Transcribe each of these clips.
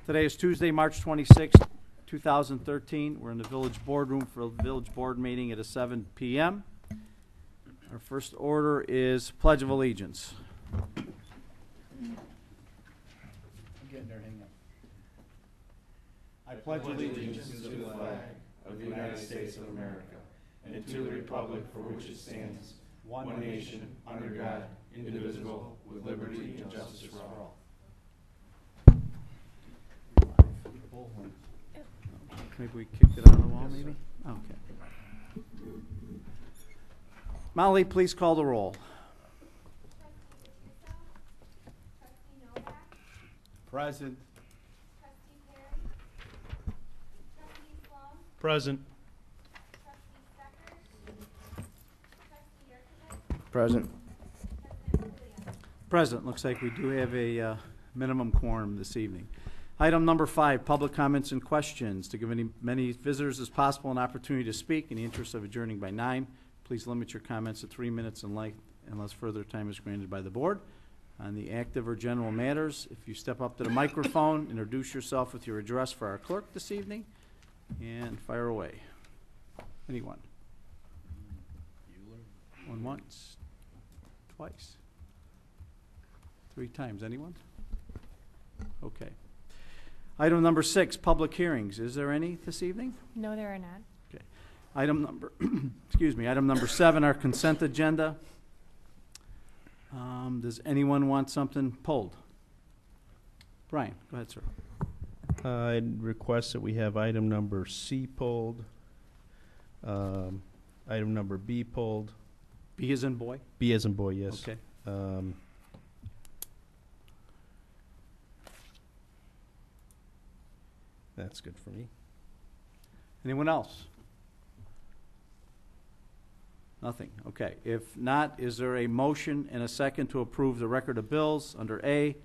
Today is Tuesday, March 26th, 2013. We're in the village boardroom for a village board meeting at 7 p.m. Our first order is Pledge of Allegiance. I'm getting there, hang on. I pledge allegiance to the flag of the United States of America and to the republic for which it stands, one nation, under God, indivisible, with liberty and justice for all. Maybe we kicked it out of the wall, maybe? Okay. Molly, please call the roll. Trustee Novak, Present. Trustee Perry, Trustee Sloan, Present. Trustee Stecker, Trustee Yurkovich, Present. President Julia. Present. Looks like we do have a minimum quorum this evening. Item number 5, public comments and questions. To give many visitors as possible an opportunity to speak in the interest of adjourning by 9, please limit your comments to 3 minutes in length unless further time is granted by the board. On the active or general matters, if you step up to the microphone, introduce yourself with your address for our clerk this evening, and fire away. Anyone? One once, twice, 3 times. Anyone? Okay. Item number 6, public hearings. Is there any this evening? No, there are not. Okay. Item number, item number 7, our consent agenda. Does anyone want something pulled? Brian, go ahead, sir. I'd request that we have item number C pulled, item number B pulled. B as in boy? B as in boy, yes. Okay. That's good for me. Anyone else? Nothing. Okay. If not, is there a motion and a second to approve the record of bills under A,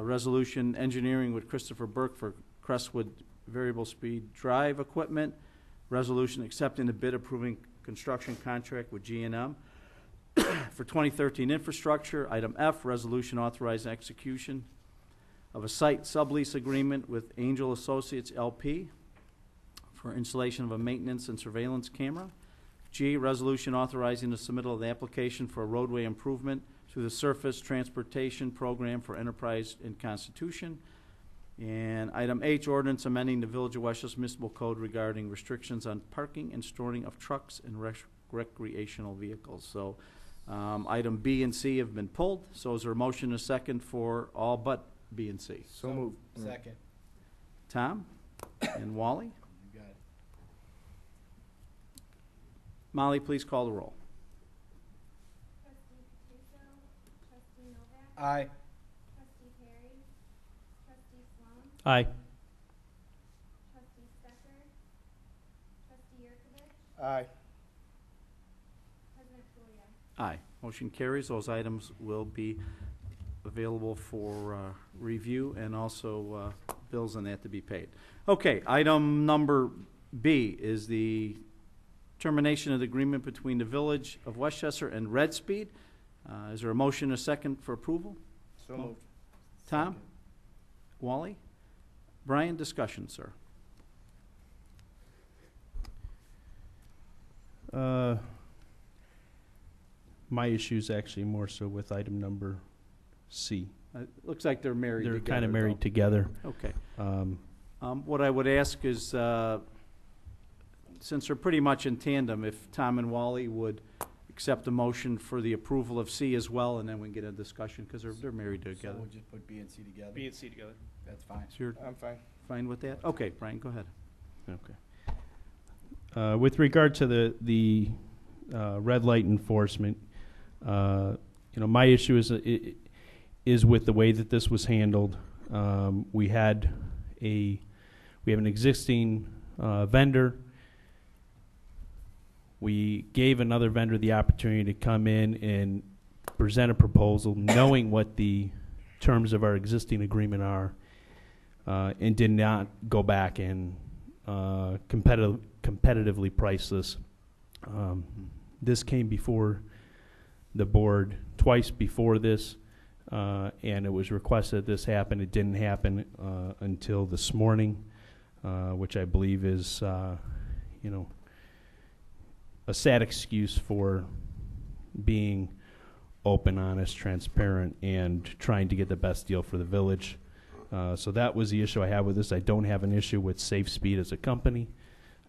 resolution engineering with Christopher Burke for Crestwood variable speed drive equipment, resolution accepting the bid approving construction contract with G&M for 2013 infrastructure. Item F, resolution authorizing execution of a site sublease agreement with Angel Associates LP for installation of a maintenance and surveillance camera. G, resolution authorizing the submittal of the application for a roadway improvement through the Surface Transportation Program for Enterprise and Constitution. And item H, ordinance amending the Village of Westchester Municipal Code regarding restrictions on parking and storing of trucks and recreational vehicles. So item B and C have been pulled. So is there a motion and a second for all but B and C? So moved. Second. Tom and Wally? You got it. Molly, please call the roll. Trustee Petuso, Trustee Novak, Aye. Trustee Perry, Trustee Sloan, Aye. Trustee Stecker, Trustee Yurkovich, Aye. President Julia. Aye. Motion carries. Those items will be available for review and also bills and that to be paid. Okay, item number B is the termination of the agreement between the Village of Westchester and Red Speed. Is there a motion and a second for approval? So moved. Tom? Wally? Brian, discussion, sir. My issue is actually more so with item number C. It looks like they're married They're together. kind of married though. together. Okay. Um, What I would ask is, since they're pretty much in tandem, if Tom and Wally would accept a motion for the approval of C as well, and then we can get a discussion, because they're married So together. we'll just put B and C together? B and C together. That's fine. So you're I'm fine. fine with that? Okay, Brian, go ahead. Okay. With regard to the red light enforcement, my issue is with the way that this was handled. We have an existing vendor. We gave another vendor the opportunity to come in and present a proposal, knowing what the terms of our existing agreement are, and did not go back and competitively price this. This came before the board twice before this. and it was requested this happen. It didn't happen until this morning, which I believe is, you know, a sad excuse for being open, honest, transparent, and trying to get the best deal for the village. So that was the issue I have with this. I don't have an issue with Safe Speed as a company.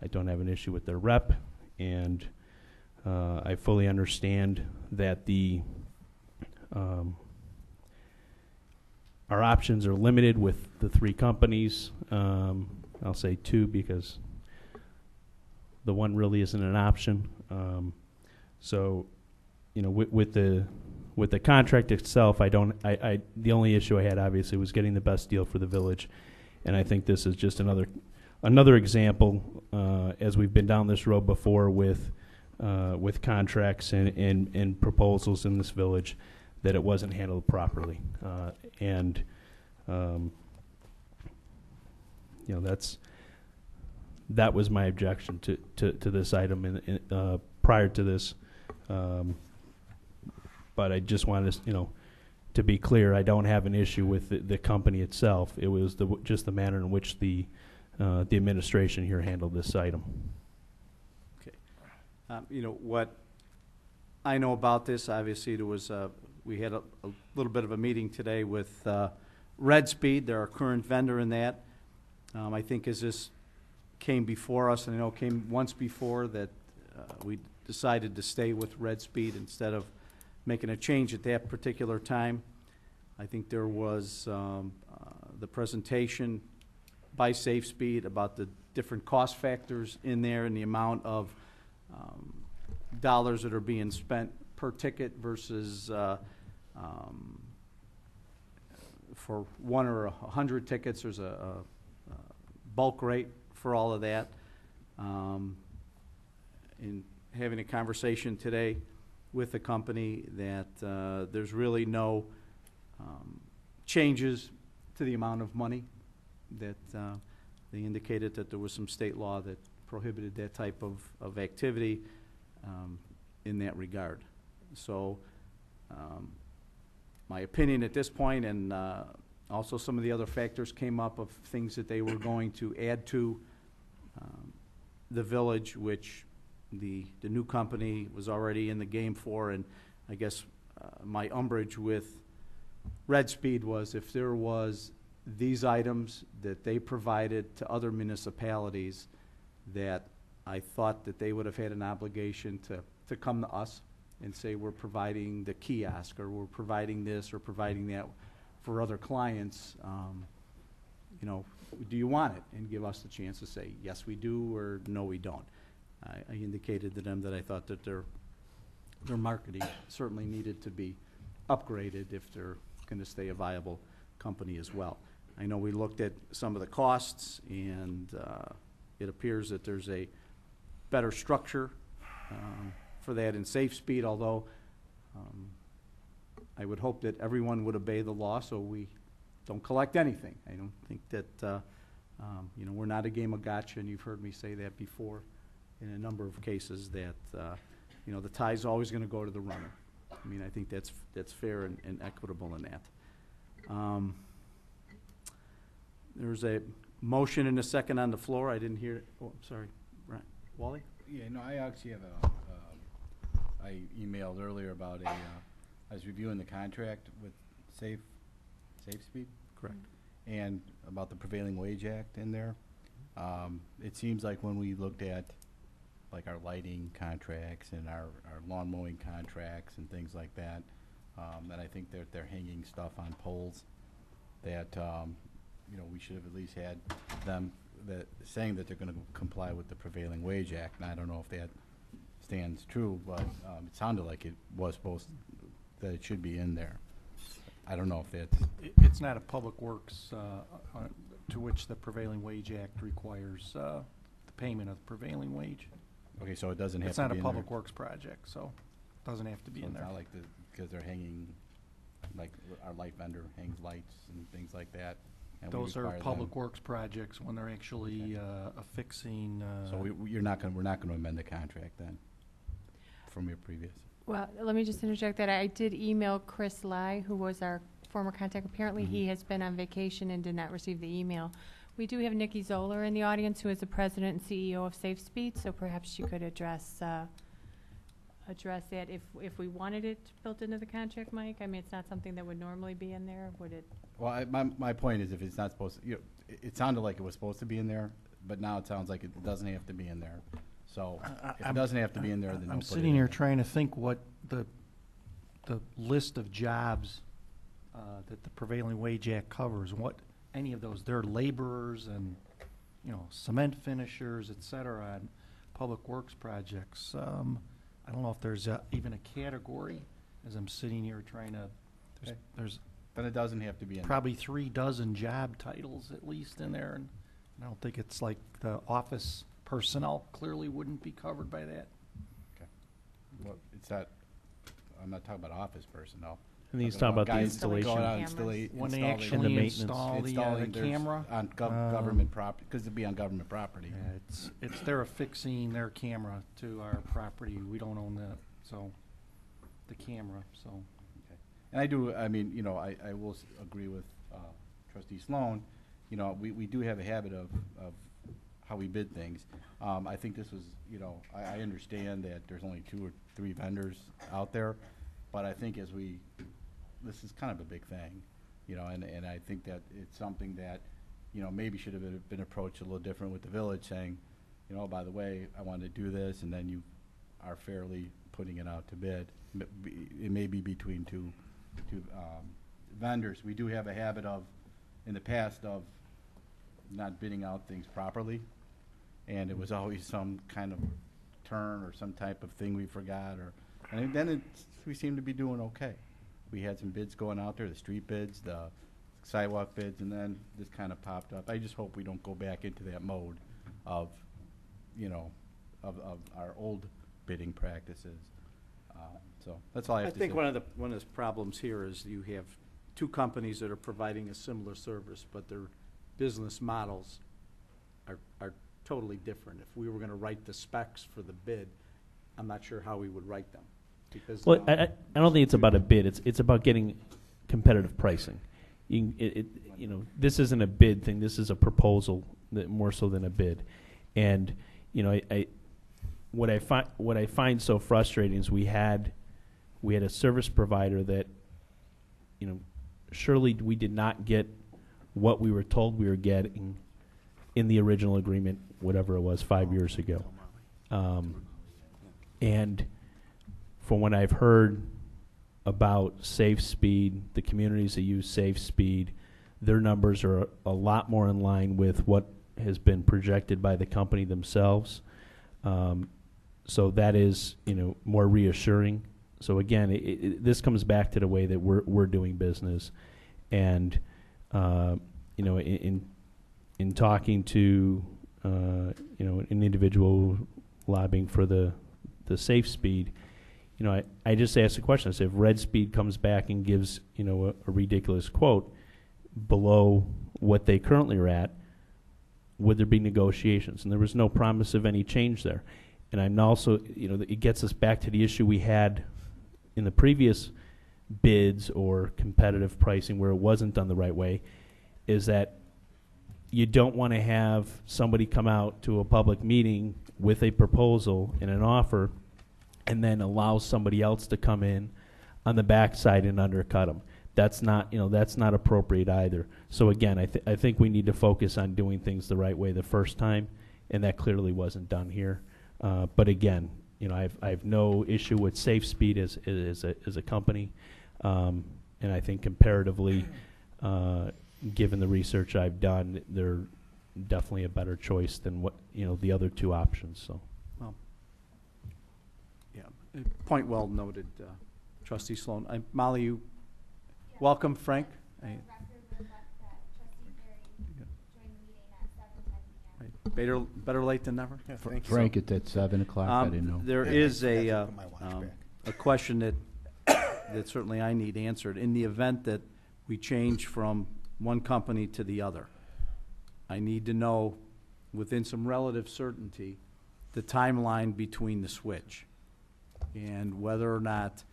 I don't have an issue with their rep, and I fully understand that our options are limited with the 3 companies. I'll say 2 because the one really isn't an option. So, you know, with the contract itself, the only issue I had obviously was getting the best deal for the village, and I think this is just another example, as we've been down this road before with contracts and proposals in this village, that it wasn't handled properly, and you know, that was my objection to this item prior to this. But I just wanted to, you know, to be clear, I don't have an issue with the company itself. It was just the manner in which the administration here handled this item. Okay. You know, what I know about this, obviously, there was we had a little bit of a meeting today with Red Speed. They're our current vendor in that. I think as this came before us, and I know it came once before, that we decided to stay with Red Speed instead of making a change at that particular time. I think there was the presentation by Safe Speed about the different cost factors in there and the amount of dollars that are being spent per ticket versus for 1 or 100 tickets, there's a bulk rate for all of that. In having a conversation today with the company, that there's really no changes to the amount of money, that they indicated that there was some state law that prohibited that type of activity in that regard. So my opinion at this point, and also some of the other factors came up of things that they were going to add to the village, which the new company was already in the game for. And I guess my umbrage with Red Speed was if there was these items that they provided to other municipalities, that I thought that they would have had an obligation to come to us and say, we're providing the kiosk, or we're providing this or providing that for other clients. You know, do you want it? And give us the chance to say, yes, we do, or no, we don't. I indicated to them that I thought that their marketing certainly needed to be upgraded if they're going to stay a viable company as well. I know we looked at some of the costs, and it appears that there's a better structure for that in Safe Speed, although I would hope that everyone would obey the law so we don't collect anything. I don't think that, you know, we're not a game of gotcha, and you've heard me say that before in a number of cases, that, you know, the tie's always going to go to the runner. I mean, I think that's fair and equitable in that. There's a motion and a second on the floor. I didn't hear it. Oh, I'm sorry. Right. Wally? Yeah, no, I actually have I emailed earlier about I was reviewing the contract with Safe Speed. Correct. And about the Prevailing Wage Act in there. It seems like when we looked at like our lighting contracts and our lawn mowing contracts and things like that, that I think they're hanging stuff on poles that, you know, we should have at least had them saying that they're going to comply with the Prevailing Wage Act. And I don't know if that stands true, but it sounded like it was that it should be in there. I don't know if that's... It's not a public works to which the Prevailing Wage Act requires the payment of prevailing wage. Okay, so it doesn't have It's to not be a in public there. works project, so it doesn't have to be So in it's there. not like because they're hanging, like our light vendor hangs lights and things like that. And we Those are require public them. works projects when they're actually affixing. So we're not going to amend the contract then from your previous. Well, let me just interject that I did email Chris Lai, who was our former contact. Apparently, he has been on vacation and did not receive the email. We do have Nikki Zoller in the audience, who is the president and CEO of SafeSpeed, so perhaps she could address that if we wanted it built into the contract, Mike. I mean, it's not something that would normally be in there, would it? Well, my point is, if it's not supposed to, it sounded like it was supposed to be in there, but now it sounds like it doesn't have to be in there. So if it doesn't have to be in there, then don't I'm put it sitting in here there. trying to think what the list of jobs that the Prevailing Wage Act covers, what any of those, they're laborers and, cement finishers, et cetera, on public works projects. I don't know if there's even a category, as I'm sitting here trying to, there's Then it doesn't have to be in there. probably 3 dozen job titles at least in there, and I don't think it's like the office personnel clearly wouldn't be covered by that. Well, it's not, I'm not talking about office personnel. I think he's talking about the guys installation. going out Cameras. When they installing- actually And the maintenance. install the installing their- camera, on government property, because it'd be on government property. yeah, it's they're affixing their camera to our property. We don't own that, so, the camera, so. And I do, I mean, I will agree with trustee Sloan. We do have a habit of how we bid things. I think this was, I understand that there's only 2 or 3 vendors out there, but I think this is kind of a big thing, and I think that it's something that, maybe should have been approached a little different with the village, saying, by the way, I want to do this, and then you are fairly putting it out to bid. It may be between two vendors. We do have a habit of, in the past, of not bidding out things properly, and it was always some kind of turn or some type of thing we forgot, and then we seem to be doing okay. We had some bids going out there, the street bids, the sidewalk bids, and then this kind of popped up. I just hope we don't go back into that mode of, of our old bidding practices. So that's all I I have to say. think one of the problems here is you have 2 companies that are providing a similar service, but their business models are totally different. If we were going to write the specs for the bid, I'm not sure how we would write them. Because Well, I don't think it's about a bid. It's about getting competitive pricing. This isn't a bid thing. This is a proposal that more so than a bid. And what I find so frustrating is we had a service provider that, surely we did not get what we were told we were getting in the original agreement, whatever it was 5 years ago. And from what I've heard about SafeSpeed, the communities that use SafeSpeed, their numbers are a lot more in line with what has been projected by the company themselves. So that is, more reassuring. So again, this comes back to the way that we're doing business, and in talking to an individual lobbying for the SafeSpeed, I just asked the question. I said, if RedSpeed comes back and gives a ridiculous quote below what they currently are at, would there be negotiations? And there was no promise of any change there. And I'm also, it gets us back to the issue we had in the previous bids or competitive pricing where it wasn't done the right way, is that you don't want to have somebody come out to a public meeting with a proposal and an offer and then allow somebody else to come in on the backside and undercut them. That's not, that's not appropriate either. So again, I think we need to focus on doing things the right way the first time, and that clearly wasn't done here. But again, I have no issue with SafeSpeed as a company, and I think comparatively, given the research I've done, they're definitely a better choice than what the other 2 options. So, Well, yeah, point well noted, Trustee Sloan. Molly, you welcome, Frank. The record reflects that trustee Perry joined the meeting at 7:10 p.m. Better late than never. Frank, it's at 7 o'clock. I didn't know. There is I a put my watch back. a question that certainly I need answered. In the event that we change from one company to the other, I need to know, within some relative certainty, the timeline between the switch. and whether or not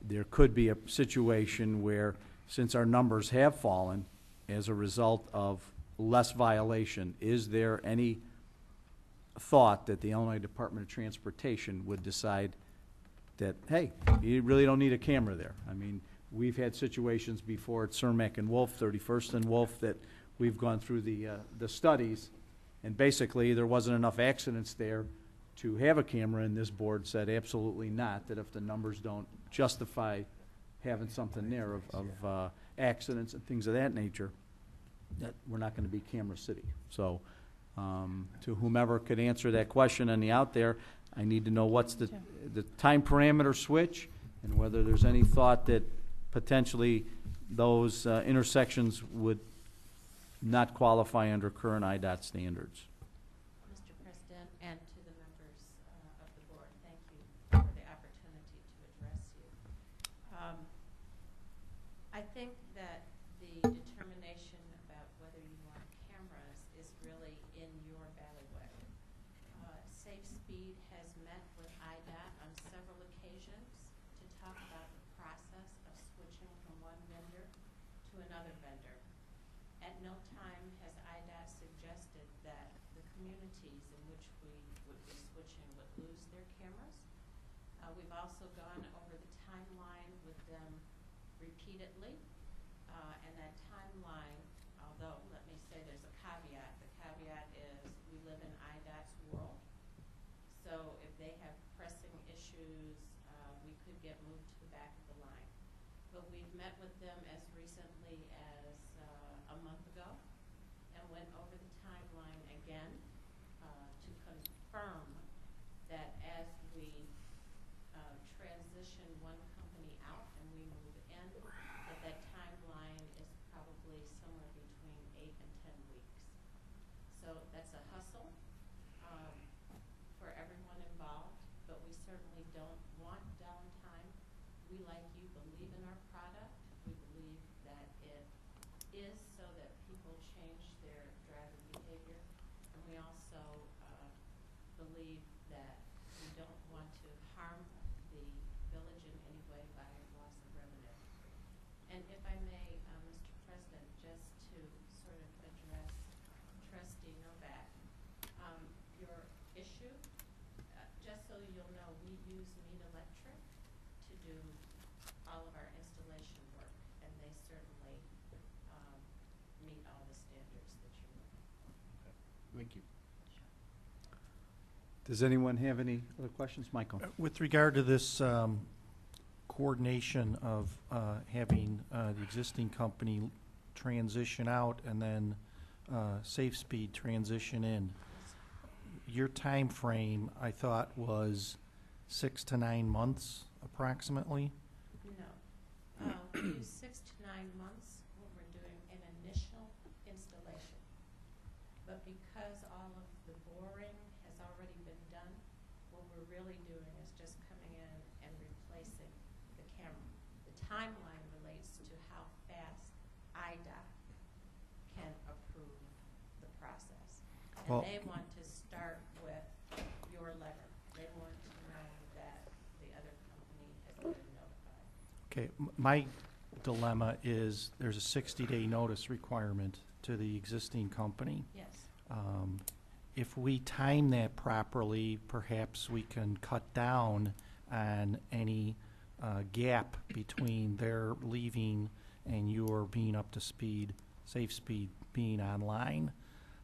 there could be a situation where, since our numbers have fallen as a result of less violation, is there any thought that the Illinois Department of Transportation would decide that, hey, you really don't need a camera there? I mean, we've had situations before at Cermak and Wolf, 31st and Wolf, that we've gone through the studies, and basically there wasn't enough accidents there to have a camera, and this board said absolutely not, that if the numbers don't justify having something there of accidents and things of that nature, that we're not going to be camera city. So to whomever could answer that question on the out there, I need to know what's the time parameter switch, and whether there's any thought that potentially those intersections would not qualify under current IDOT standards. Mr. President, and to the members of the board, thank you for the opportunity to address you. I think that the determination about whether you want cameras is really in your bailiwick. Safe Speed has met with IDOT on several occasions to talk about the process of switching from one vendor to another vendor. At no time has IDOT suggested that the communities in which we would be switching would lose their cameras. We've also gone over the timeline with them repeatedly, and that timeline, although let me say there's a caveat. The caveat is we live in IDOT's world, so if they have pressing issues, we could get moved to the back of the line. But we've met with them as recently as a month ago and went over the timeline again to confirm that as we transition one company out and we move in, that timeline is probably somewhere between 8 and 10 weeks. So that's a hustle for everyone involved, but we certainly don't want downtime. We, like you, believe in our product. We believe that it is so that people change their driving behavior, and we also believe that we don't want to harm the village in any way by loss of revenue. And if I may, Mr. President, just to sort of address Trustee Novak, your issue, just so you'll know, we use Mead Electric to do all of our installation work, and they certainly meet all the standards that you're looking for. Thank you. Does anyone have any other questions? Michael? With regard to this coordination of having the existing company transition out and then Safe Speed transition in, your time frame, I thought, was 6 to 9 months approximately? No. We use 6 to 9 months when we're doing an initial installation. But because all of the boring has already been done, what we're really doing is just coming in and replacing the camera. The timeline relates to how fast IDOT can approve the process. And Well, they want to start with your letter. They want to know that the other company has been notified. Okay, my dilemma is there's a 60-day notice requirement to the existing company. Yes. If we time that properly, perhaps we can cut down on any gap between their leaving and your being up to speed, Safe Speed being online.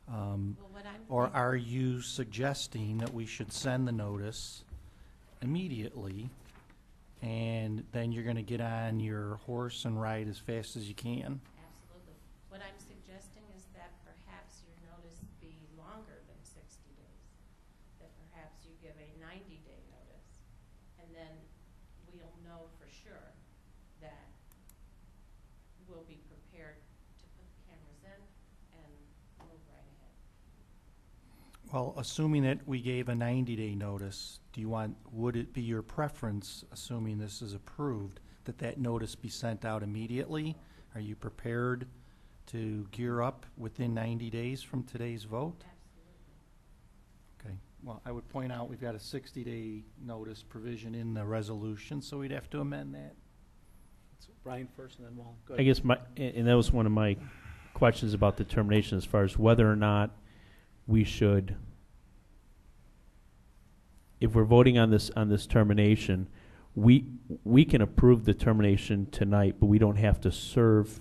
Well, what I'm Or thinking- are you suggesting that we should send the notice immediately, and then you're going to get on your horse and ride as fast as you can? Absolutely. What I'm suggesting is that perhaps your notice be longer than 60 days. That perhaps you give a 90-day notice, and then we'll know for sure that we'll be prepared to put the cameras in and move right ahead. Well, assuming that we gave a 90-day notice, would it be your preference, assuming this is approved, that that notice be sent out immediately? Are you prepared to gear up within 90 days from today's vote? Absolutely. Okay. Well, I would point out, we've got a 60-day notice provision in the resolution, so we'd have to amend that. Brian first and then Wally. Go I ahead. guess and that was one of my questions about the termination, as far as whether or not we should, if we're voting on this termination, we can approve the termination tonight, but we don't have to serve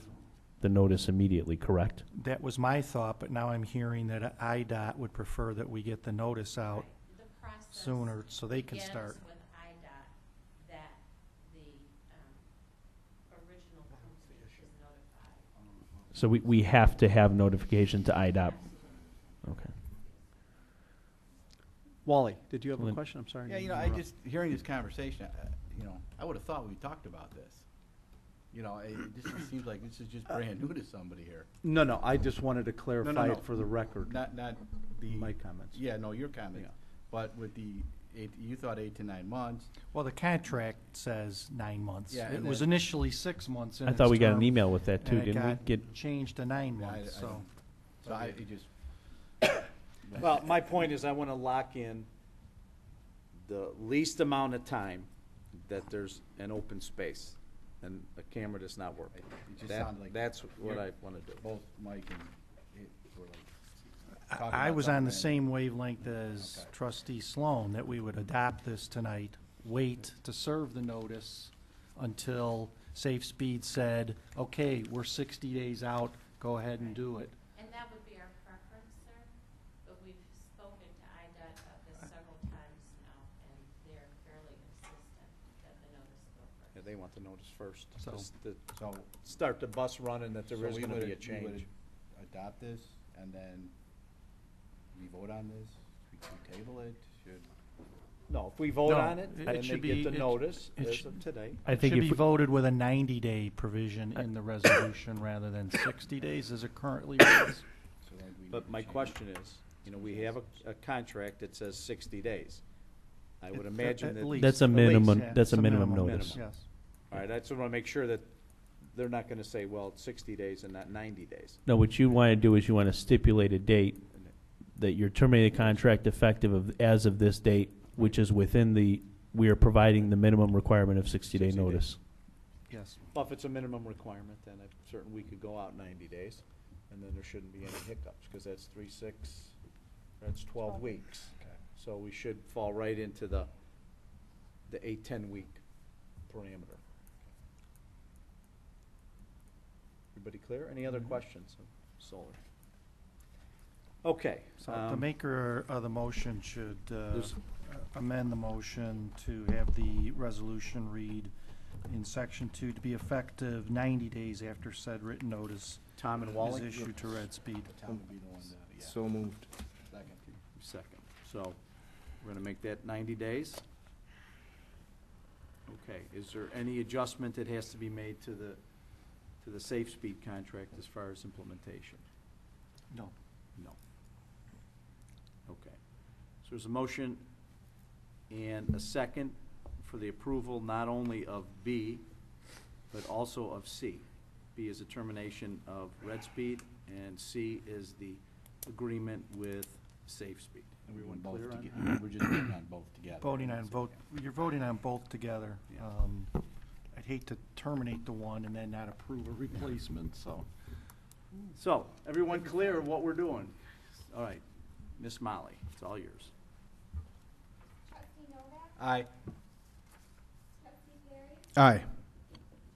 the notice immediately, correct? That was my thought, but now I'm hearing that IDOT would prefer that we get the notice out The process sooner so they can begins start. with IDOT that the original company is notified. So we have to have notification to IDOT. Okay. Wally, did you have a Lynn. question? I'm sorry. Yeah, to you know, I interrupt. just, hearing this conversation, I would have thought we talked about this. It just seems like this is just brand new to somebody here. No, I just wanted to clarify no. it for the record. Not the. My comments. Yeah, no, your comments. Yeah. But with you thought 8 to 9 months. Well, the contract says 9 months. Yeah, It and was then- initially 6 months in I its thought we got an term, email with that too, and it didn't we? got changed to 9 months, I so. don't- So it just. Well, my point is I want to lock in the least amount of time that there's an open space and a camera that's not working. It just sounded like. That's what you're- I want to do. Both Mike and it were like. talking I about was on the something same wavelength as Okay. trustee Sloan, that we would adopt this tonight, wait to serve the notice until Safe Speed said, okay, we're 60 days out, go ahead and do it. And that would be our preference, sir, but we've spoken to IDOT about this several times now, and they're fairly insistent that the notice go first. Yeah, they want the notice first. So- Just to So. start the bus running that there so is we going to would- be a we would change. Adopt this and then we vote on this? Should we table it? Should? No, if we vote No, on it, it then they should get be- the it- notice it as should- of today. I It think should if be voted with a 90-day provision Uh, in the resolution rather than 60 days as it currently is. So then we But need to my change- question is, we have a contract that says 60 days. I would At- imagine at that. least. That's a At least, minimum, Yeah, that's it's a minimum notice. minimum. Yes. All right, I just want to make sure that they're not going to say, well, it's 60 days and not 90 days. No, what you want to do is you want to stipulate a date that you're terminating the contract effective as of this date, which is within we are providing the minimum requirement of 60-day 60 days. notice. Yes. Well, if it's a minimum requirement, then I'm certain we could go out 90 days, and then there shouldn't be any hiccups, because that's 3, 6, that's 12 weeks. So we should fall right into the 8, 10-week parameter. Everybody clear? Any other questions of solar? Okay. So the maker of the motion should There's- amend the motion to have the resolution read in section 2 to be effective 90 days after said written notice Tom and is Wally? issued to Red Speed. Tom would be the one yeah. So moved. Second. Second. So we're going to make that 90 days. Okay. Is there any adjustment that has to be made to the Safe Speed contract as far as implementation? No. No. Okay. So there's a motion and a second for the approval not only of B, but also of C. B is a termination of Red Speed, and C is the agreement with Safe Speed. Everyone Both clear on toge- that? We're just voting on both together. You're voting on both together. Yeah. I'd hate to terminate the one and then not approve a replacement, so. So, everyone clear of what we're doing? All right. Miss Molly, it's all yours. Trustee Novak? Aye. Trustee Berry? Aye.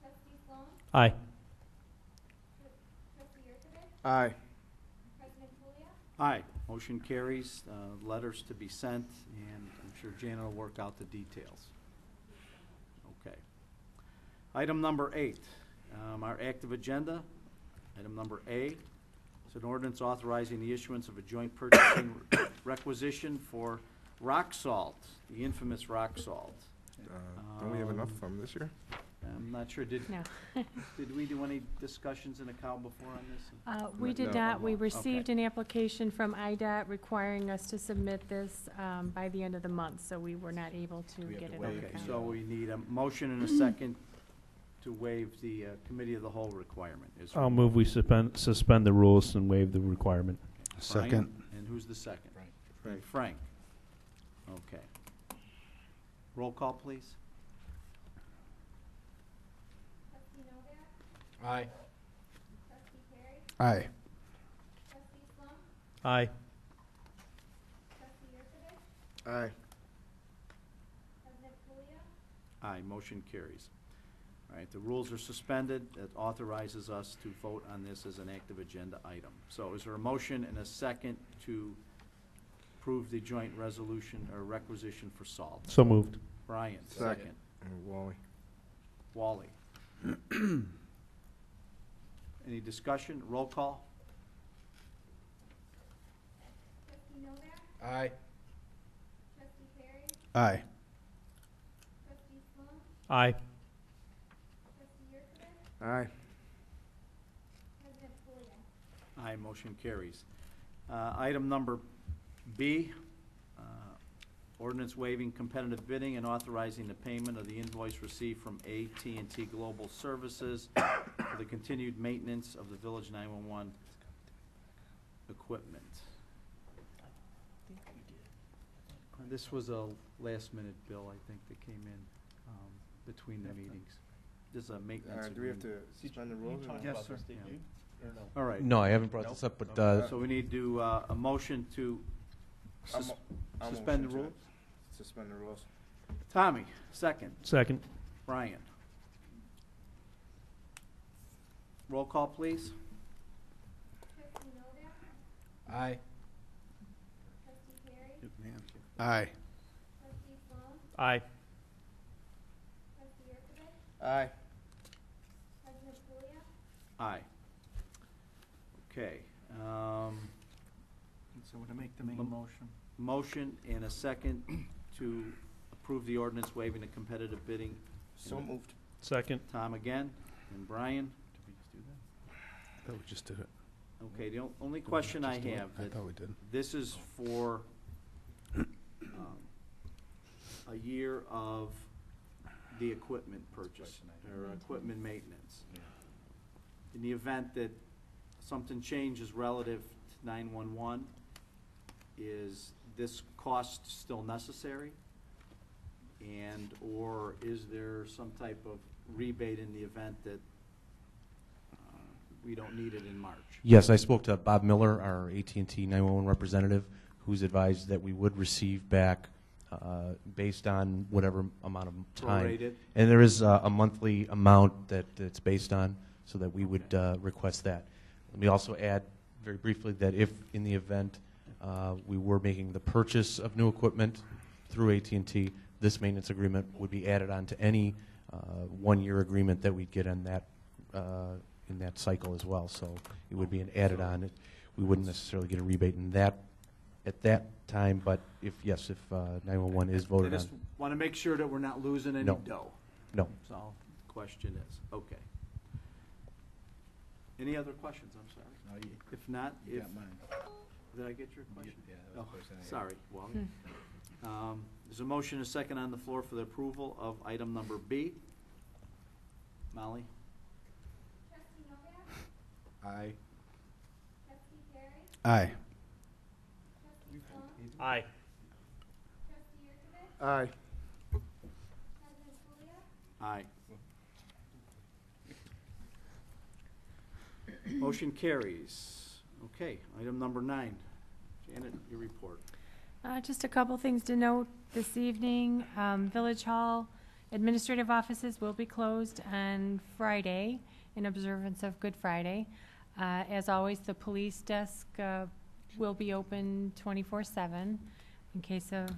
Trustee Sloan? Aye. Trustee Yurkovich? Aye. President Julia? Aye. Motion carries, letters to be sent, and I'm sure Janet will work out the details. Okay. Item number 8, our active agenda. Item number A is an ordinance authorizing the issuance of a joint purchasing requisition for rock salt, the infamous rock salt. Don't we have enough from this year? I'm not sure, did No. we do any discussions in the cow before on this? We did No. not. We Okay. received an application from IDOT requiring us to submit this by the end of the month, so we were not able to We have get to it wait. over. Okay, counter. so we need a motion and a second to waive the committee of the whole requirement. Is there- I'll move we suspend the rules and waive the requirement. Brian? And who's the second? Frank. Frank. Okay. Roll call, please. Trustee Novak? Aye. Trustee Perry? Aye. Trustee Slum? Aye. Trustee Yurkovich? Aye. President Pulia? Aye, motion carries. All right, the rules are suspended. It authorizes us to vote on this as an active agenda item. So is there a motion and a second to approve the joint resolution or requisition for salt? So moved. Brian, Second. second. Wally. Wally. Any discussion? Roll call? Trustee Novak? Aye. Trustee Perry? Aye. Trustee Slum? Aye. Trustee Yurkovich? Aye. President Pulia? Aye, motion carries. Item number B, ordinance waiving competitive bidding and authorizing the payment of the invoice received from AT&T Global Services for the continued maintenance of the Village 911 equipment. This was a last-minute bill, I think, that came in between the meetings. This is a maintenance Do we have agreement. to suspend the rules? or not? Yes, sir. Yeah. All right. No, I haven't brought this up, but So we need to, a motion to I'll suspend the motion to rules? Suspend the rules. Tommy, second. Second. Brian. Roll call, please. Trustee Novak? Aye. Trustee Perry? Aye. Trustee Slum? Aye. Trustee Yurkovich? Aye. President Pulia? Aye. Okay. So to make the main Mom- motion. Motion and a second to approve the ordinance waiving the competitive bidding. So moved. Second. Tom again, and Brian. I thought we just did it. Okay, the only question I have, I that thought we did. this is for a year of the equipment purchase, or equipment maintenance. In the event that something changes relative to 911, is this cost still necessary? And, or is there some type of rebate in the event that we don't need it in March? yes, I spoke to Bob Miller, our AT&T 911 representative, who's advised that we would receive back based on whatever amount of time. Prorated? And there is a monthly amount that it's based on, so that we would request that. Let me also add very briefly that if, in the event, we were making the purchase of new equipment through AT&T, this maintenance agreement would be added on to any one-year agreement that we'd get on that in that cycle as well. So it would be an added on. We wouldn't necessarily get a rebate in that at that time, but if 911 is I voted just on, want to make sure that we're not losing any No. dough. no. That's all the question is. Okay. Any other questions? I'm sorry. No, If not, you if, got mine. did I get your question? Yeah, that was Oh, the question I had. sorry, Wally. There's a motion, and a second on the floor for the approval of item number B. Molly? Trustee Novak? Aye. Trustee Perry? Aye. Trustee Slum? Aye. Trustee Yurkovich? Aye. President Pulia? Aye. Motion carries. Okay, item number 9. Janet, your report. Just a couple things to note this evening. Village Hall administrative offices will be closed on Friday in observance of Good Friday. As always, the police desk will be open 24/7 in case of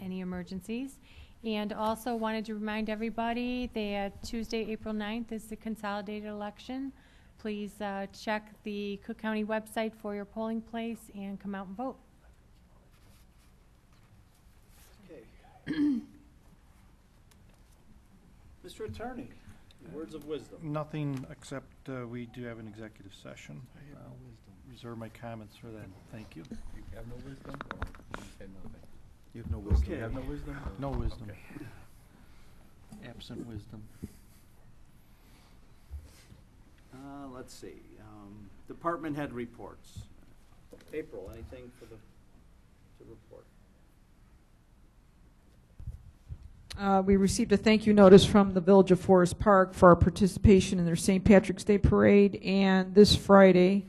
any emergencies. And also wanted to remind everybody that Tuesday, April 9th is the consolidated election. Please check the Cook County website for your polling place and come out and vote. Okay. Mr. Attorney, words of wisdom. Nothing except we do have an executive session. I'll reserve my comments for then. Thank you. You have no wisdom, or you said nothing? You have no wisdom. Okay. You have no wisdom? No wisdom. Absent wisdom. Let's see. Department head reports. April, anything to report? We received a thank you notice from the Village of Forest Park for our participation in their St. Patrick's Day Parade. And this Friday,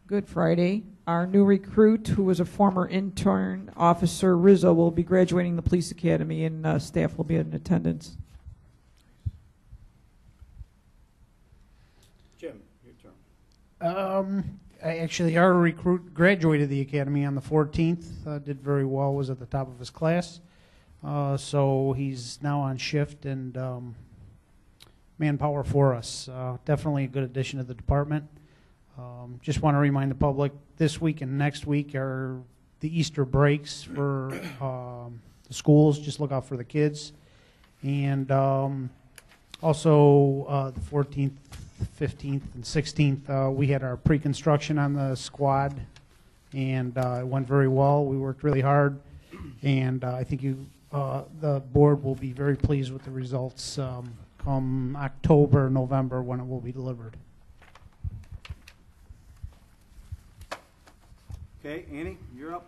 Good Friday, our new recruit, who was a former intern, Officer Rizzo, will be graduating the police academy, and staff will be in attendance. Jim, your turn. Our recruit graduated the academy on the 14th, did very well, was at the top of his class. So he's now on shift and manpower for us. Definitely a good addition to the department. Just want to remind the public, this week and next week are the Easter breaks for the schools. Just look out for the kids. And also the 14th, 15th, and 16th, we had our pre-construction on the squad, and it went very well. We worked really hard, and I think the board will be very pleased with the results come October, November, when it will be delivered. Okay, Annie, you're up.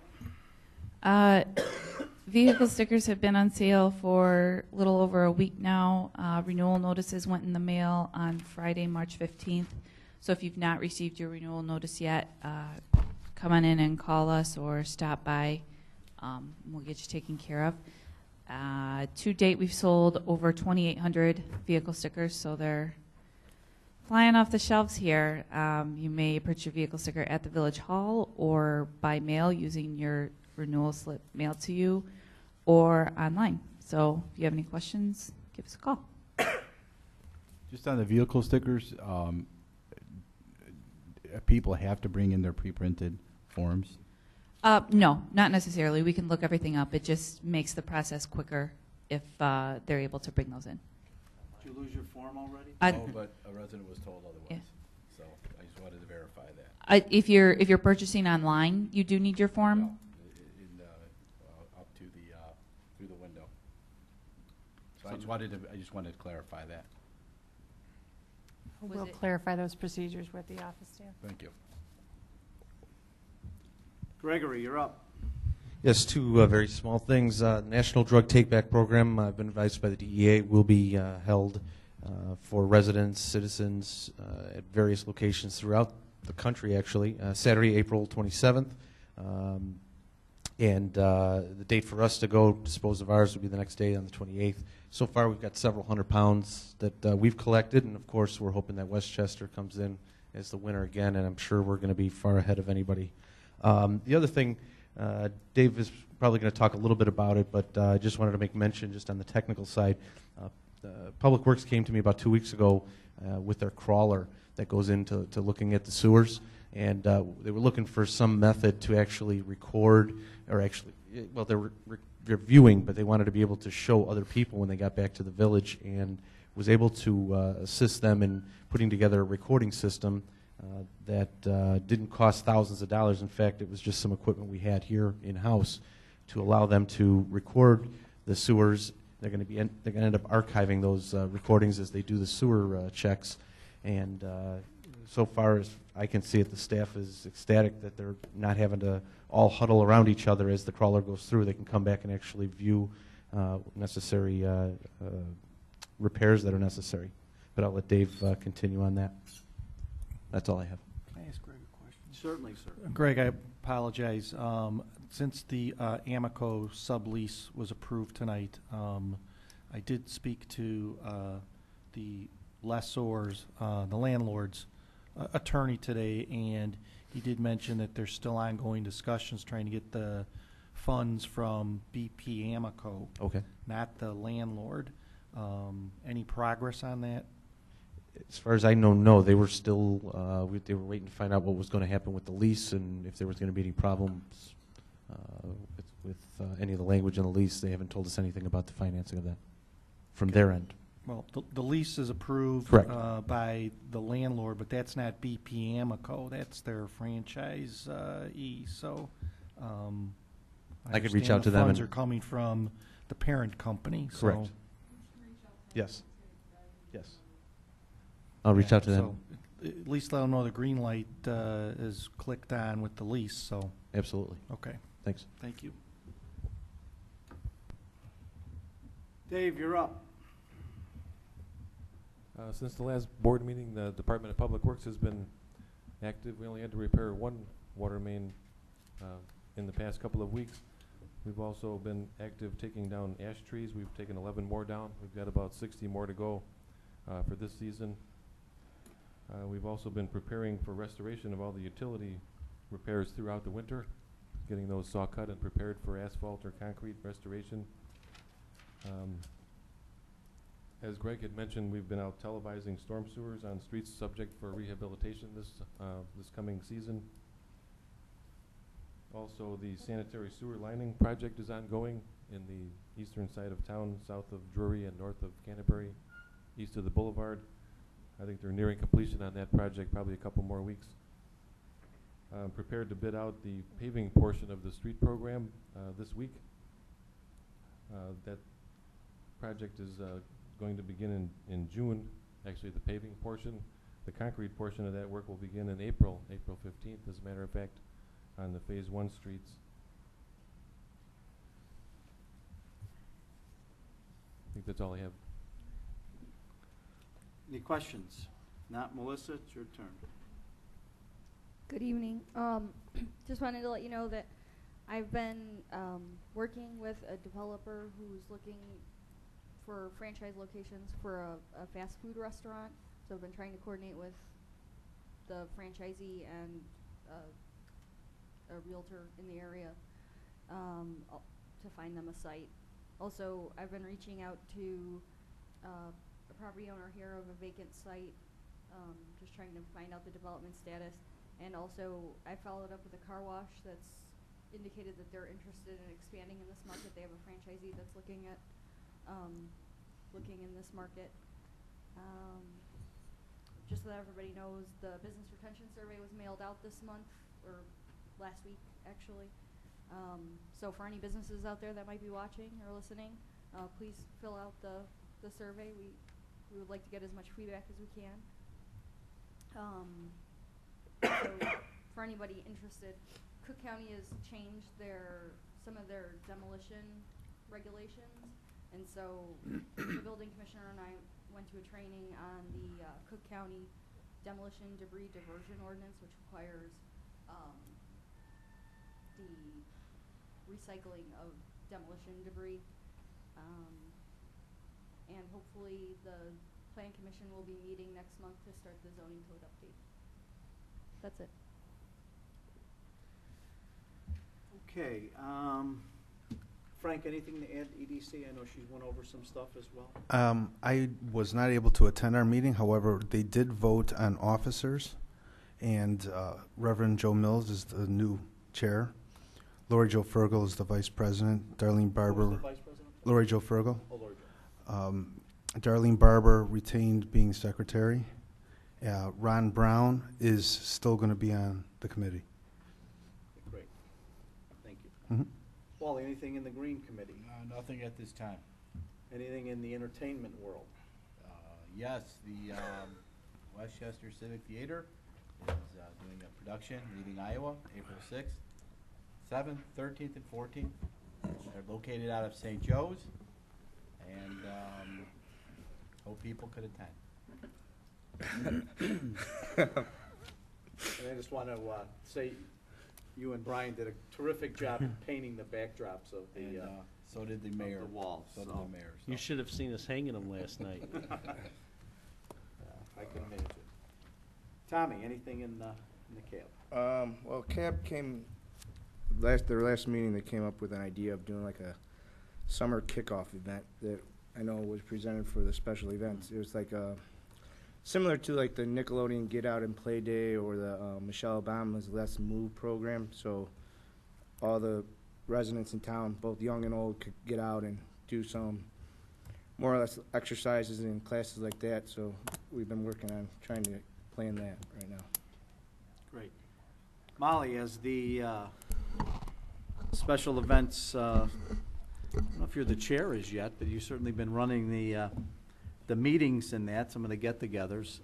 Vehicle stickers have been on sale for a little over a week now. Renewal notices went in the mail on Friday, March 15th. So if you've not received your renewal notice yet, come on in and call us or stop by. We'll get you taken care of. To date, we've sold over 2,800 vehicle stickers, so they're flying off the shelves here. You may purchase your vehicle sticker at the Village Hall or by mail using your renewal slip mailed to you or online. So if you have any questions, give us a call. Just on the vehicle stickers, people have to bring in their pre-printed forms? No, not necessarily. We can look everything up. It just makes the process quicker if they're able to bring those in. Did you lose your form already? No, but a resident was told otherwise. Yeah. So I just wanted to verify that. If you're purchasing online, you do need your form. No, up to the through the window. So I just wanted to clarify that. Was We'll it- clarify those procedures with the office staff. Thank you. Gregory, you're up. Yes, two very small things. National Drug Take-Back Program, I've been advised by the DEA, will be held for residents, citizens at various locations throughout the country, actually. Saturday, April 27th. And the date for us to go dispose of ours will be the next day on the 28th. So far, we've got several hundred pounds that we've collected, and of course, we're hoping that Westchester comes in as the winner again, and I'm sure we're going to be far ahead of anybody. The other thing, Dave is probably going to talk a little bit about it, but I just wanted to make mention just on the technical side. Public Works came to me about 2 weeks ago with their crawler that goes into looking at the sewers, and they were looking for some method to actually record, or actually, well, they're viewing, but they wanted to be able to show other people when they got back to the village, and was able to assist them in putting together a recording system that didn't cost thousands of dollars. In fact, it was just some equipment we had here in-house to allow them to record the sewers. They're going to end up archiving those recordings as they do the sewer checks. And so far as I can see it, the staff is ecstatic that they're not having to all huddle around each other as the crawler goes through. They can come back and actually view necessary repairs that are necessary. But I'll let Dave continue on that. That's all I have. Can I ask Greg a question? Certainly, sir. Greg, I apologize. Since the Amoco sublease was approved tonight, I did speak to the lessors, the landlord's attorney today, and he did mention that there's still ongoing discussions trying to get the funds from BP Amoco, Okay. not the landlord. Any progress on that? As far as I know, no. They were still they were waiting to find out what was going to happen with the lease and if there was going to be any problems with any of the language in the lease. They haven't told us anything about the financing of that from their end. Well, the lease is approved Correct. by the landlord, but that's not BP Amoco. That's their franchisee. So I could reach understand out to the them funds and- are coming from the parent company. Correct. So, Yes. Yes. I'll reach out to them. So at least let them know the green light is clicked on with the lease. So Absolutely. okay, Thanks. thank you. Dave, you're up. Since the last board meeting, the Department of Public Works has been active. We only had to repair one water main in the past couple of weeks. We've also been active taking down ash trees. We've taken 11 more down. We've got about 60 more to go for this season. We've also been preparing for restoration of all the utility repairs throughout the winter, getting those saw cut and prepared for asphalt or concrete restoration. As Greg had mentioned, we've been out televising storm sewers on streets subject for rehabilitation this coming season. Also, the sanitary sewer lining project is ongoing in the eastern side of town, south of Drury and north of Canterbury, east of the boulevard. I think they're nearing completion on that project, probably a couple more weeks. I'm prepared to bid out the paving portion of the street program this week. That project is going to begin in June, actually the paving portion. The concrete portion of that work will begin in April 15th, as a matter of fact, on the Phase 1 streets. I think that's all I have. Any questions? Not Melissa, it's your turn. Good evening. Just wanted to let you know that I've been working with a developer who's looking for franchise locations for a fast food restaurant. So I've been trying to coordinate with the franchisee and a realtor in the area to find them a site. Also, I've been reaching out to a property owner here of a vacant site, just trying to find out the development status. And also, I followed up with a car wash that's indicated that they're interested in expanding in this market. They have a franchisee that's looking in this market. Just so that everybody knows, the business retention survey was mailed out this month, or last week, actually. So for any businesses out there that might be watching or listening, please fill out the survey. We would like to get as much feedback as we can. So for anybody interested, Cook County has changed some of their demolition regulations, and so the building commissioner and I went to a training on the Cook County demolition debris diversion ordinance, which requires the recycling of demolition debris, and hopefully the Plan Commission will be meeting next month to start the zoning code update. That's it. Okay, Frank, anything to add, EDC? I know she went over some stuff as well. I was not able to attend our meeting. However, they did vote on officers, and Reverend Joe Mills is the new chair. Lori Jo Fergal is the vice president. Darlene Barber. Who was the vice president? Lori Jo Fergal. Oh, Lori Jo. Darlene Barber retained being secretary. Ron Brown is still going to be on the committee. Great. Thank you. Mm-hmm. Wally, anything in the Green Committee? Nothing at this time. Anything in the entertainment world? Yes, the Westchester Civic Theater is doing a production, Leading Iowa, April 6th, 7th, 13th, and 14th. They're located out of St. Joe's, and hope people could attend. And I just want to say you and Brian did a terrific job in painting the backdrops of the so did the mayor. Of the wall. So did the mayor. So. You should have seen us hanging them last night. I can imagine. Tommy, anything in the cab? Well, CAB came their last meeting. They came up with an idea of doing like a summer kickoff event that I know was presented for the special events. It was like similar to like the Nickelodeon Get Out and Play Day or the Michelle Obama's Let's Move program. So all the residents in town, both young and old, could get out and do some more or less exercises and classes like that. So we've been working on trying to plan that right now. Great. Molly, as the special events, I don't know if you're the chair as yet, but you've certainly been running the meetings and that, some of the get-togethers.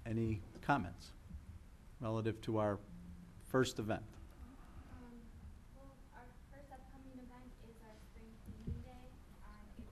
Any comments relative to our first event? Well, our first upcoming event is our spring cleaning day on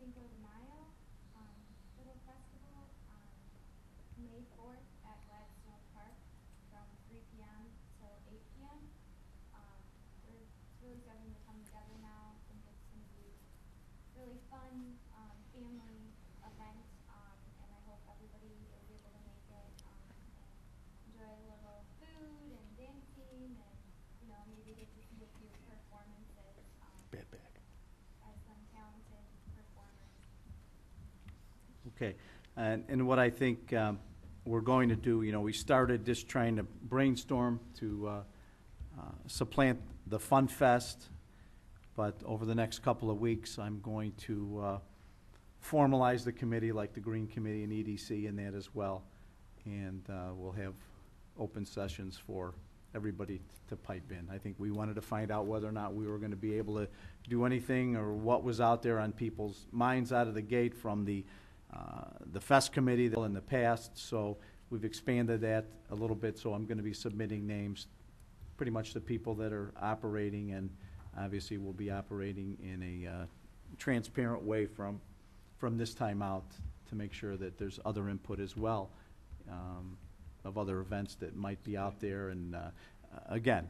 Cinco de Mayo little festival on May 4th at Gladstone Park from 3 p.m. till 8 p.m. It's really starting to come together now. I think it's going to be really fun family event, and I hope everybody is able to make it and enjoy a little food and dancing, and maybe get to see a few performances by some talented performers. Okay, and what I think we're going to do, we started just trying to brainstorm to supplant the Fun Fest, but over the next couple of weeks, I'm going to formalize the committee like the Green Committee and EDC and that as well, and we'll have open sessions for everybody to pipe in. I think we wanted to find out whether or not we were going to be able to do anything or what was out there on people's minds out of the gate from the Fest Committee in the past, so we've expanded that a little bit, so I'm going to be submitting names, pretty much the people that are operating, and obviously we'll be operating in a transparent way from this time out to make sure that there's other input as well of other events that might be out there. And again,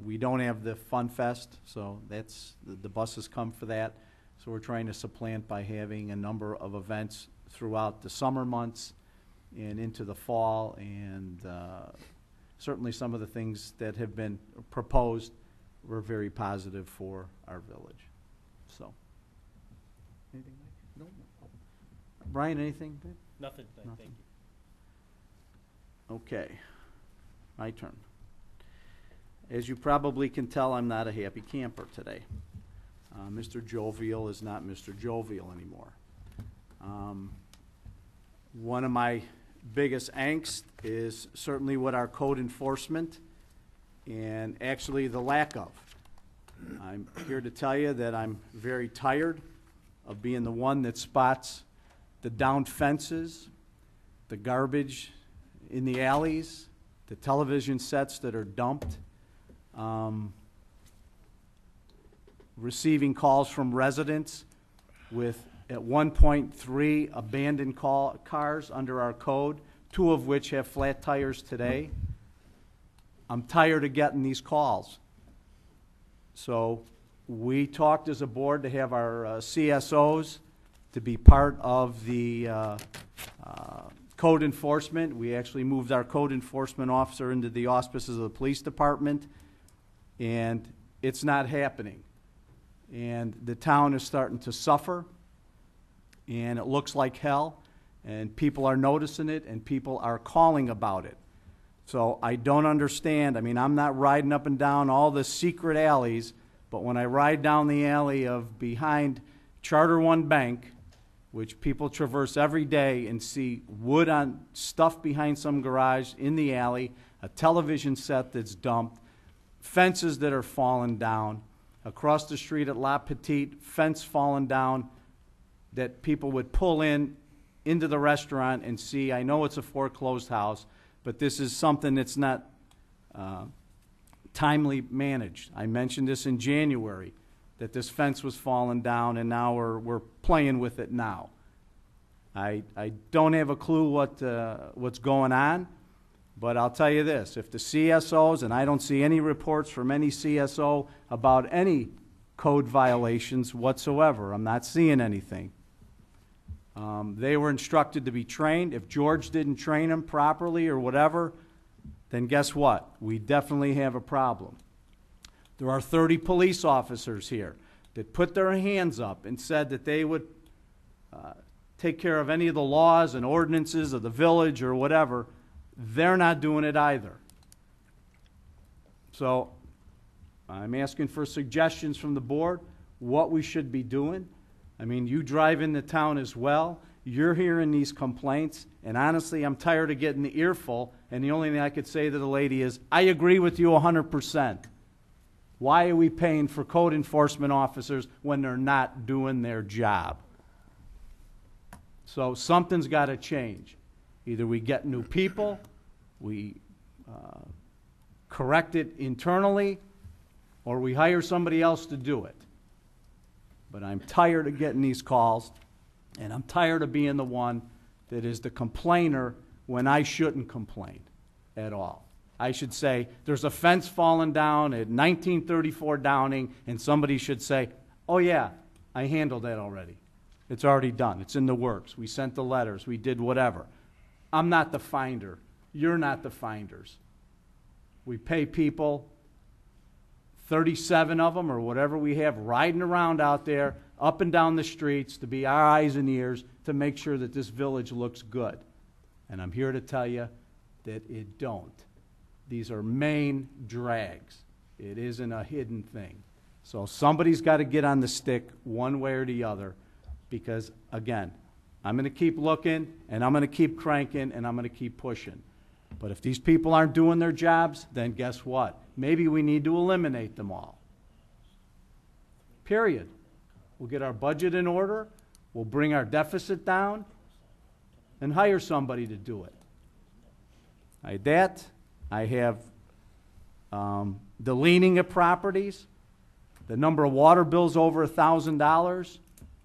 we don't have the Fun Fest, so that's the buses come for that. So we're trying to supplant by having a number of events throughout the summer months and into the fall, and certainly some of the things that have been proposed were very positive for our village. So, anything, Mike? No. Brian, anything? Nothing, thank you. Okay, my turn. As you probably can tell, I'm not a happy camper today. Mr. Jovial is not Mr. Jovial anymore. One of my biggest angst is certainly with our code enforcement and actually the lack of. I'm here to tell you that I'm very tired of being the one that spots the down fences, the garbage in the alleys, the television sets that are dumped, receiving calls from residents with at 1.3 abandoned cars under our code, 2 of which have flat tires today. I'm tired of getting these calls. So we talked as a board to have our CSOs to be part of the code enforcement. We actually moved our code enforcement officer into the auspices of the police department, and it's not happening. And the town is starting to suffer, and it looks like hell, and people are noticing it, and people are calling about it. So I don't understand. I mean, I'm not riding up and down all the secret alleys, but when I ride down the alley of behind Charter One Bank, which people traverse every day, and see wood on stuff behind some garage in the alley, a television set that's dumped, fences that are falling down, across the street at La Petite, fence falling down that people would pull into the restaurant and see. I know it's a foreclosed house, but this is something that's not timely managed. I mentioned this in January, that this fence was falling down, and now we're playing with it now. I don't have a clue what's going on, but I'll tell you this. If the CSOs, and I don't see any reports from any CSO about any code violations whatsoever. I'm not seeing anything. They were instructed to be trained. If George didn't train them properly or whatever, then guess what? We definitely have a problem. There are 30 police officers here that put their hands up and said that they would take care of any of the laws and ordinances of the village or whatever. They're not doing it either. So I'm asking for suggestions from the board, what we should be doing. I mean, you drive into town as well. You're hearing these complaints, and honestly, I'm tired of getting the earful, and the only thing I could say to the lady is, I agree with you 100%. Why are we paying for code enforcement officers when they're not doing their job? So something's got to change. Either we get new people, we correct it internally, or we hire somebody else to do it. but I'm tired of getting these calls, and I'm tired of being the one that is the complainer when I shouldn't complain at all. I should say, there's a fence falling down at 1934 Downing, and somebody should say, oh yeah, I handled that already. It's already done. It's in the works. We sent the letters. We did whatever. I'm not the finder. You're not the finders. We pay people, 37 of them or whatever we have, riding around out there, up and down the streets, to be our eyes and ears to make sure that this village looks good. And I'm here to tell you that it don't. These are main drags. It isn't a hidden thing. So somebody's got to get on the stick one way or the other, because, again, I'm going to keep looking, and I'm going to keep cranking, and I'm going to keep pushing. But if these people aren't doing their jobs, then guess what? Maybe we need to eliminate them all. Period. We'll get our budget in order, we'll bring our deficit down, and hire somebody to do it. I have the leaning of properties, the number of water bills over $1,000.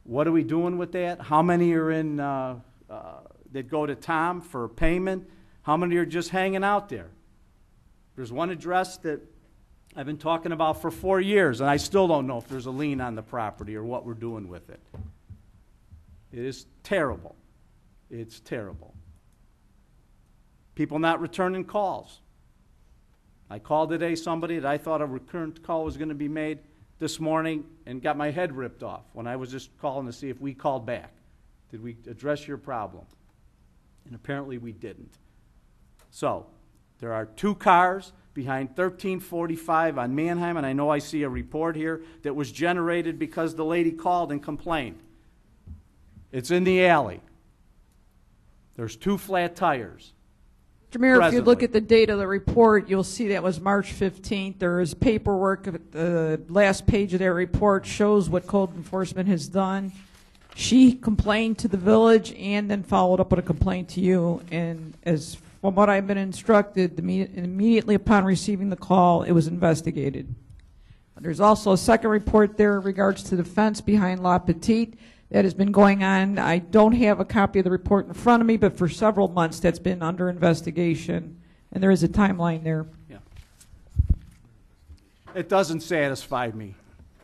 What are we doing with that? How many are in that go to Tom for payment? How many are just hanging out there? There's one address that I've been talking about for 4 years, and I still don't know if there's a lien on the property or what we're doing with it. It is terrible. It's terrible. People not returning calls. I called today somebody that I thought a recurrent call was going to be made this morning and got my head ripped off when I was just calling to see if we called back. Did we address your problem? And apparently we didn't. So, there are 2 cars behind 1345 on Manheim, and I know I see a report here that was generated because the lady called and complained. It's in the alley. There's 2 flat tires. Mr. Mayor, if you look Presently. at the date of the report, you'll see that was March 15th. There is paperwork. The last page of that report shows what code enforcement has done. She complained to the village and then followed up with a complaint to you. And as from what I've been instructed, immediately upon receiving the call, it was investigated. There's also a second report there in regards to the fence behind La Petite. That has been going on. I don't have a copy of the report in front of me, but for several months that's been under investigation, and there is a timeline there. Yeah. It doesn't satisfy me.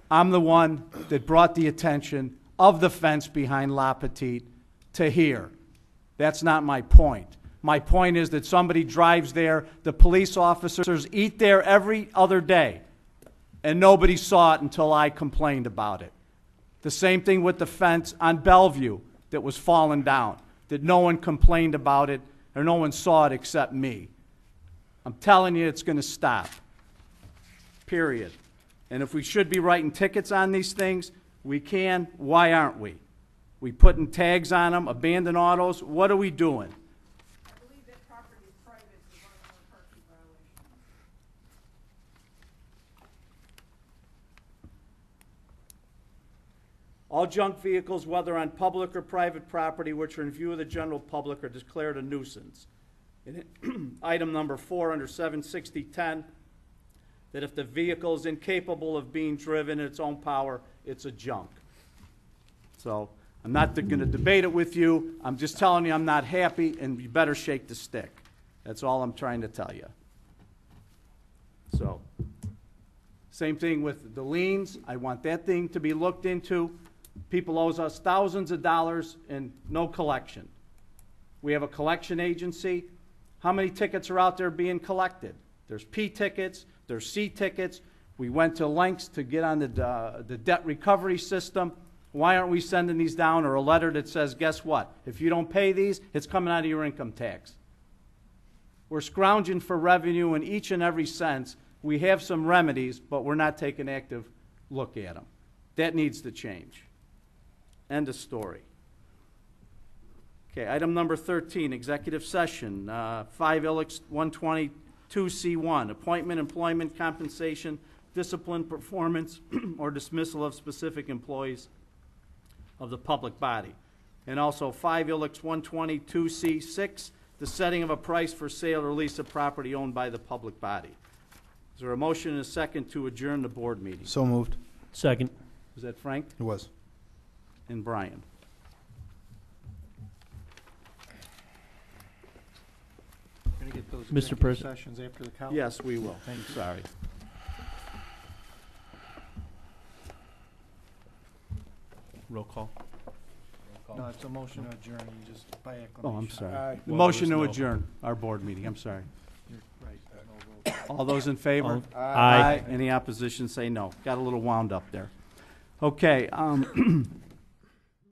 I'm the one that brought the attention of the fence behind La Petite to here. That's not my point. My point is that somebody drives there, the police officers eat there every other day, and nobody saw it until I complained about it. The same thing with the fence on Bellevue that was falling down, that no one complained about it or no one saw it except me. I'm telling you, it's going to stop. Period. And if we should be writing tickets on these things, we can. Why aren't we? We putting tags on them, abandoned autos. What are we doing? I believe that property is private. It's one of our parking violations. All junk vehicles, whether on public or private property, which are in view of the general public, are declared a nuisance. Item number 4 under 76010, that if the vehicle is incapable of being driven in its own power, it's a junk. So I'm not going to debate it with you. I'm just telling you I'm not happy, and you better shake the stick. That's all I'm trying to tell you. So, same thing with the liens. I want that thing to be looked into. People owe us thousands of dollars and no collection. We have a collection agency. How many tickets are out there being collected? There's P tickets, there's C tickets. We went to lengths to get on the debt recovery system. Why aren't we sending these down, or a letter that says, guess what? If you don't pay these, it's coming out of your income tax. We're scrounging for revenue in each and every sense. We have some remedies, but we're not taking active look at them. That needs to change. End of story. Okay, item number 13, executive session, 5 Ilix 122C1, appointment, employment, compensation, discipline, performance, or dismissal of specific employees of the public body. And also 5 Ilix 122C6, the setting of a price for sale or lease of property owned by the public body. Is there a motion and a second to adjourn the board meeting? So moved. Second. Was that Frank? It was. and Brian. Gonna get those Mr. executive President. sessions after the count? Yes, we will. Thank you. Sorry. Roll call. No, it's a motion to adjourn, you just by acclamation. Oh, I'm sorry. Aye. The Well, motion there to was no- adjourn our board meeting. I'm sorry. You're right, no vote. All those in favor? Aye. Any opposition, say no. Got a little wound up there. Okay,